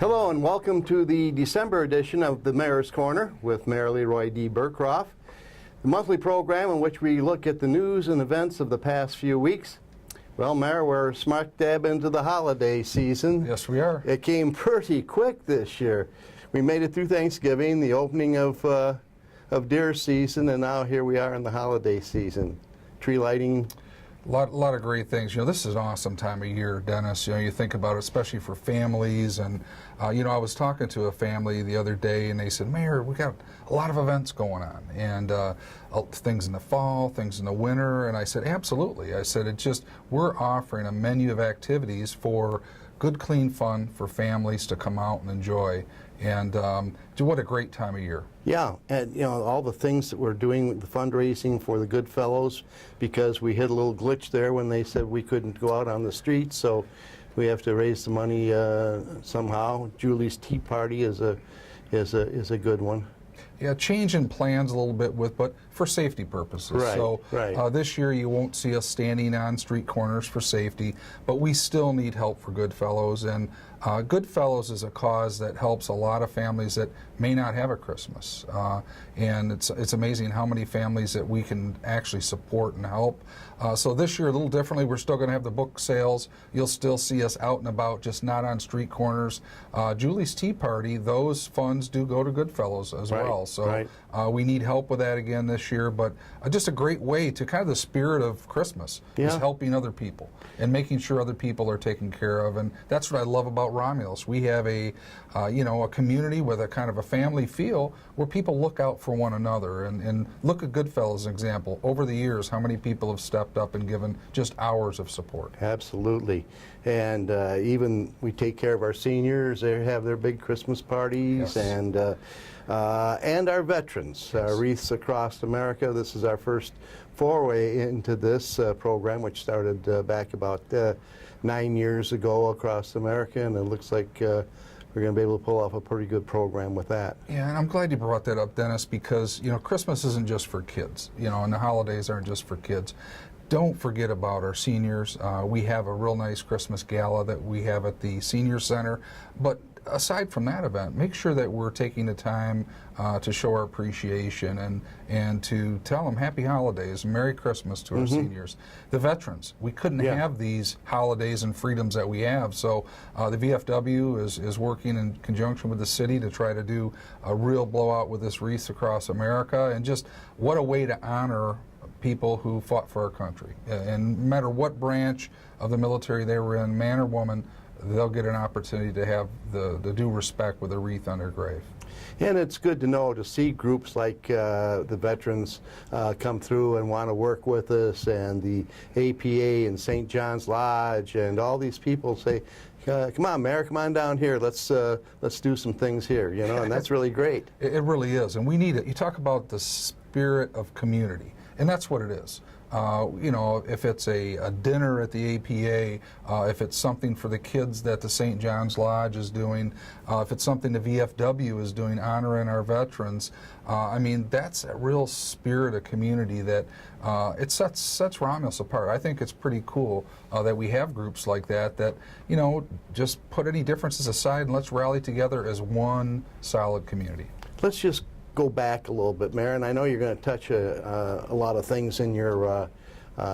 Hello and welcome to the December edition of the Mayor's Corner with Mayor Leroy D. Burcroft, the monthly program in which we look at the news and events of the past few weeks. Well, Mayor, we're smack dab into the holiday season. Yes, we are. It came pretty quick this year. We made it through Thanksgiving, the opening of deer season, and now here we are in the holiday season. Tree lighting. A lot of great things. You know, this is an awesome time of year, Dennis. You know, you think about it, especially for families. And, you know, I was talking to a family the other day, and they said, Mayor, we got a lot of events going on. And things in the fall, things in the winter. And I said, absolutely. I said, we're offering a menu of activities for good, clean fun for families to come out and enjoy. And what a great time of year. Yeah, and you know, all the things that we're doing with the fundraising for the Goodfellows, because we hit a little glitch there when they said we couldn't go out on the streets, so we have to raise the money somehow. Julie's Tea Party is a good one. Yeah, change in plans a little bit but for safety purposes. Right, so right. This year you won't see us standing on street corners for safety, but we still need help for Goodfellows. And Goodfellows is a cause that helps a lot of families that may not have a Christmas. And it's amazing how many families that we can actually support and help. So this year a little differently, we're still going to have the book sales. You'll still see us out and about, just not on street corners. Julie's Tea Party, those funds do go to Goodfellows as well. So we need help with that again this year, but just a great way to kind of the spirit of Christmas is helping other people and making sure other people are taken care of. And that's what I love about Romulus. We have a community with a kind of a family feel where people look out for one another. And look at Goodfellows as an example. Over the years, how many people have stepped up and given just hours of support. Absolutely. And even we take care of our seniors. They have their big Christmas parties. Yes. And our veterans, Wreaths Across America. This is our first foray into this program, which started back about 9 years ago across America, and it looks like we're going to be able to pull off a pretty good program with that. Yeah, and I'm glad you brought that up, Dennis, because, you know, Christmas isn't just for kids, you know, and the holidays aren't just for kids. Don't forget about our seniors. We have a real nice Christmas gala that we have at the Senior Center, but aside from that event, make sure that we're taking the time to show our appreciation and to tell them Happy Holidays and Merry Christmas to our seniors. The veterans, we couldn't have these holidays and freedoms that we have, so the VFW is working in conjunction with the city to try to do a real blowout with this Wreaths Across America, and just what a way to honor people who fought for our country. And no matter what branch of the military they were in, man or woman, they'll get an opportunity to have the due respect with a wreath on their grave. And it's good to know, to see groups like the veterans come through and want to work with us, and the APA and St. John's Lodge and all these people say, come on, Mayor, come on down here. Let's do some things here, you know, and that's really great. It really is, and we need it. You talk about the spirit of community, and that's what it is. You know, if it's a dinner at the APA, if it's something for the kids that the St. John's Lodge is doing, if it's something the VFW is doing, honoring our veterans, I mean, that's a real spirit of community that it sets Romulus apart. I think it's pretty cool that we have groups like that, you know, just put any differences aside and let's rally together as one solid community. Let's just go back a little bit, Mayor, and I know you're going to touch a lot of things in your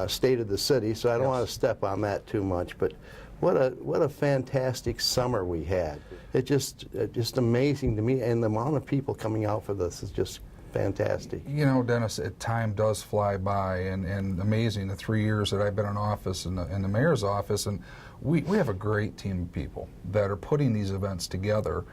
state of the city, so I don't want to step on that too much, but what a fantastic summer we had. It just amazing to me, and the amount of people coming out for this is just fantastic. You know, Dennis, time does fly by, and amazing, the 3 years that I've been in office, in the mayor's office, and we have a great team of people that are putting these events together.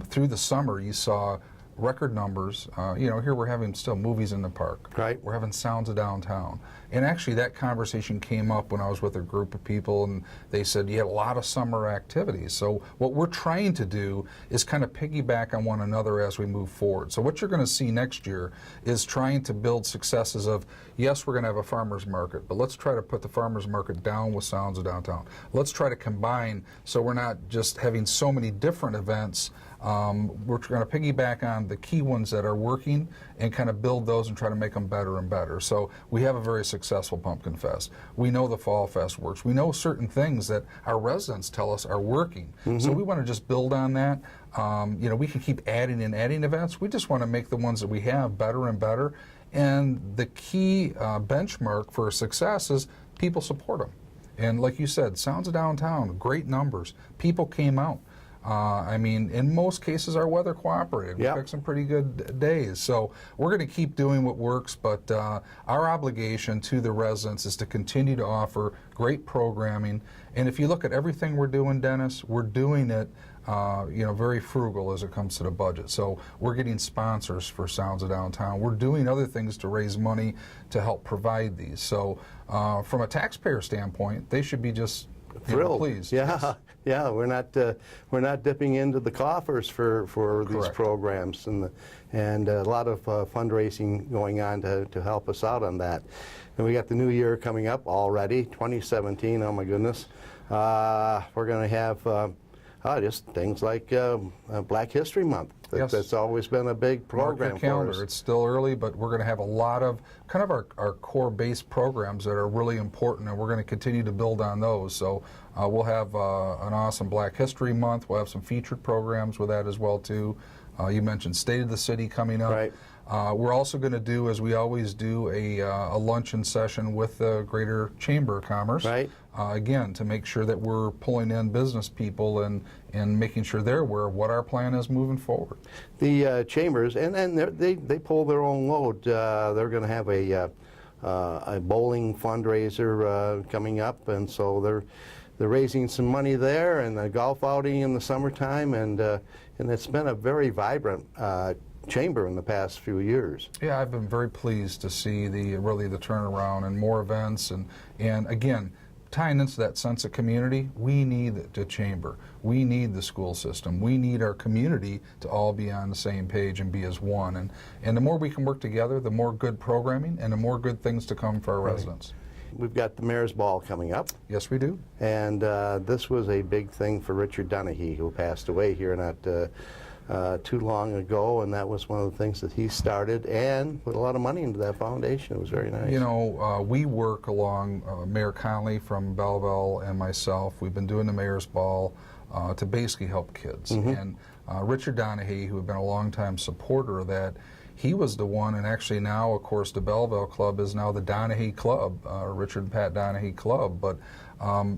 Through the summer, you saw record numbers. You know, here we're having still movies in the park. Right. We're having Sounds of Downtown. And actually that conversation came up when I was with a group of people, and they said you had a lot of summer activities. So what we're trying to do is kind of piggyback on one another as we move forward. So what you're going to see next year is trying to build successes of, yes, we're going to have a farmer's market, but let's try to put the farmer's market down with Sounds of Downtown. Let's try to combine so we're not just having so many different events We're going to piggyback on the key ones that are working and kind of build those and try to make them better and better. So we have a very successful Pumpkin Fest. We know the Fall Fest works. We know certain things that our residents tell us are working. So we want to just build on that. You know, we can keep adding and adding events. We just want to make the ones that we have better and better. And the key benchmark for success is people support them. And like you said, Sounds of Downtown, great numbers. People came out. I mean, in most cases, our weather cooperated. We picked some pretty good days. So we're going to keep doing what works, but our obligation to the residents is to continue to offer great programming. And if you look at everything we're doing, Dennis, we're doing it you know, very frugal as it comes to the budget. So we're getting sponsors for Sounds of Downtown. We're doing other things to raise money to help provide these. So from a taxpayer standpoint, they should be just thrilled. Pleased. Yeah, yeah. We're not dipping into the coffers for these programs, and a lot of fundraising going on to help us out on that. And we got the new year coming up already, 2017. Oh my goodness. We're going to have just things like Black History Month. That's always been a big program Mark your calendar. for us. It's still early, but we're going to have a lot of kind of our core base programs that are really important, and we're going to continue to build on those. So we'll have an awesome Black History Month. We'll have some featured programs with that as well too. You mentioned State of the City coming up. Right. We're also going to do, as we always do, a luncheon session with the Greater Chamber of Commerce. Right. Again, to make sure that we're pulling in business people and making sure they're aware of what our plan is moving forward. The chambers, and they pull their own load. They're going to have a bowling fundraiser coming up, and so they're raising some money there, and a golf outing in the summertime, and it's been a very vibrant chamber in the past few years. Yeah, I've been very pleased to see the turnaround and more events, and again, tying into that sense of community, we need the chamber, we need the school system, we need our community to all be on the same page and be as one. And the more we can work together, the more good programming and the more good things to come for our residents. We've got the Mayor's Ball coming up. Yes, we do. And this was a big thing for Richard Donahue, who passed away here not too long ago, and that was one of the things that he started and put a lot of money into that foundation. It was very nice. You know, we work along Mayor Conley from Belleville and myself. We've been doing the Mayor's Ball to basically help kids. And Richard Donahue, who had been a longtime supporter of that, he was the one, and actually now, of course, the Belleville Club is now the Donahue Club, Richard and Pat Donahue Club, but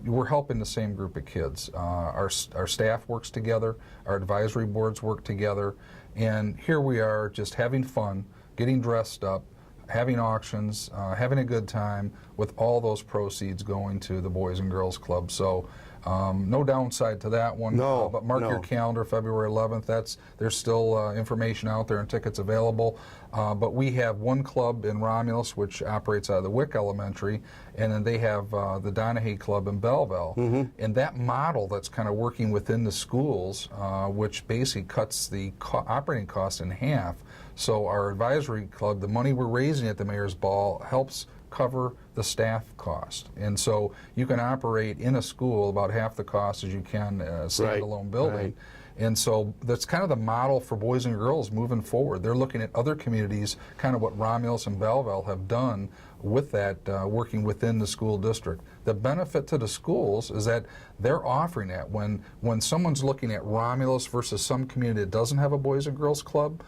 we're helping the same group of kids. Our staff works together, our advisory boards work together, and here we are just having fun, getting dressed up, having auctions, having a good time, with all those proceeds going to the Boys and Girls Club. So no downside to that one. No, but mark your calendar, February 11th. There's still information out there and tickets available. But we have one club in Romulus, which operates out of the Wick Elementary, and then they have the Donahue Club in Belleville. And that model that's kind of working within the schools, which basically cuts the operating costs in half. So our advisory club, the money we're raising at the Mayor's Ball, helps cover the staff cost. And so you can operate in a school about half the cost as you can a standalone building. Right. And so that's kind of the model for Boys and Girls moving forward. They're looking at other communities, kind of what Romulus and Belleville have done with that, working within the school district. The benefit to the schools is that they're offering that. When someone's looking at Romulus versus some community that doesn't have a Boys and Girls Club,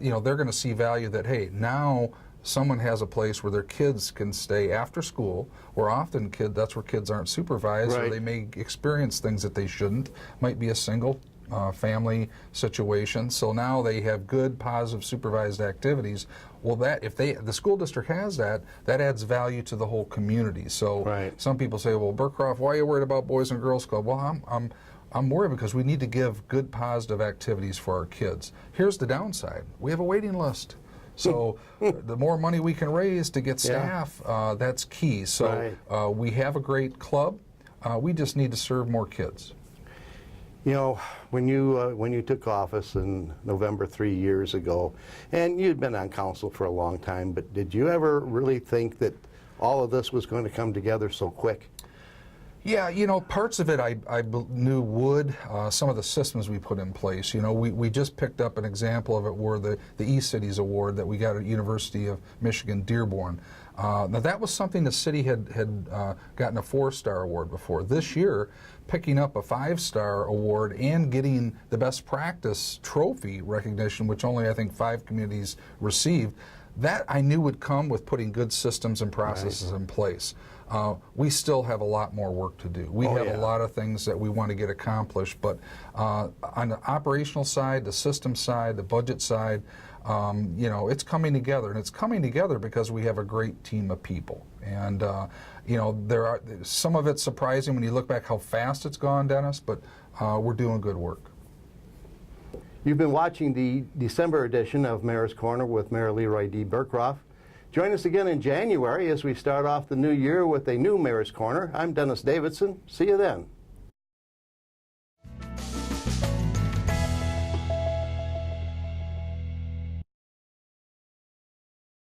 you know, they're going to see value that, hey, now someone has a place where their kids can stay after school, where often that's where kids aren't supervised, or they may experience things that they shouldn't. Might be a single family situation. So now they have good, positive, supervised activities. Well, that if the school district has that adds value to the whole community. So some people say, well, Burcroft, why are you worried about Boys and Girls Club? Well, I'm worried because we need to give good, positive activities for our kids. Here's the downside. We have a waiting list. So the more money we can raise to get staff, that's key. So we have a great club. We just need to serve more kids. You know, when you took office in November 3 years ago, and you'd been on council for a long time, but did you ever really think that all of this was going to come together so quick? Yeah, you know, parts of it knew would. Some of the systems we put in place. You know, we just picked up an example of it were the E-Cities Award that we got at University of Michigan Dearborn. Now that was something the city had gotten a 4-star award before. This year, picking up a 5-star award and getting the best practice trophy recognition, which only I think 5 communities received, that I knew would come with putting good systems and processes in place. We still have a lot more work to do. We have a lot of things that we want to get accomplished, but on the operational side, the system side, the budget side, you know, it's coming together, and it's coming together because we have a great team of people. And you know, some of it's surprising when you look back how fast it's gone, Dennis, but we're doing good work. You've been watching the December edition of Mayor's Corner with Mayor Leroy D. Burkroff. Join us again in January as we start off the new year with a new Mayor's Corner. I'm Dennis Davidson. See you then.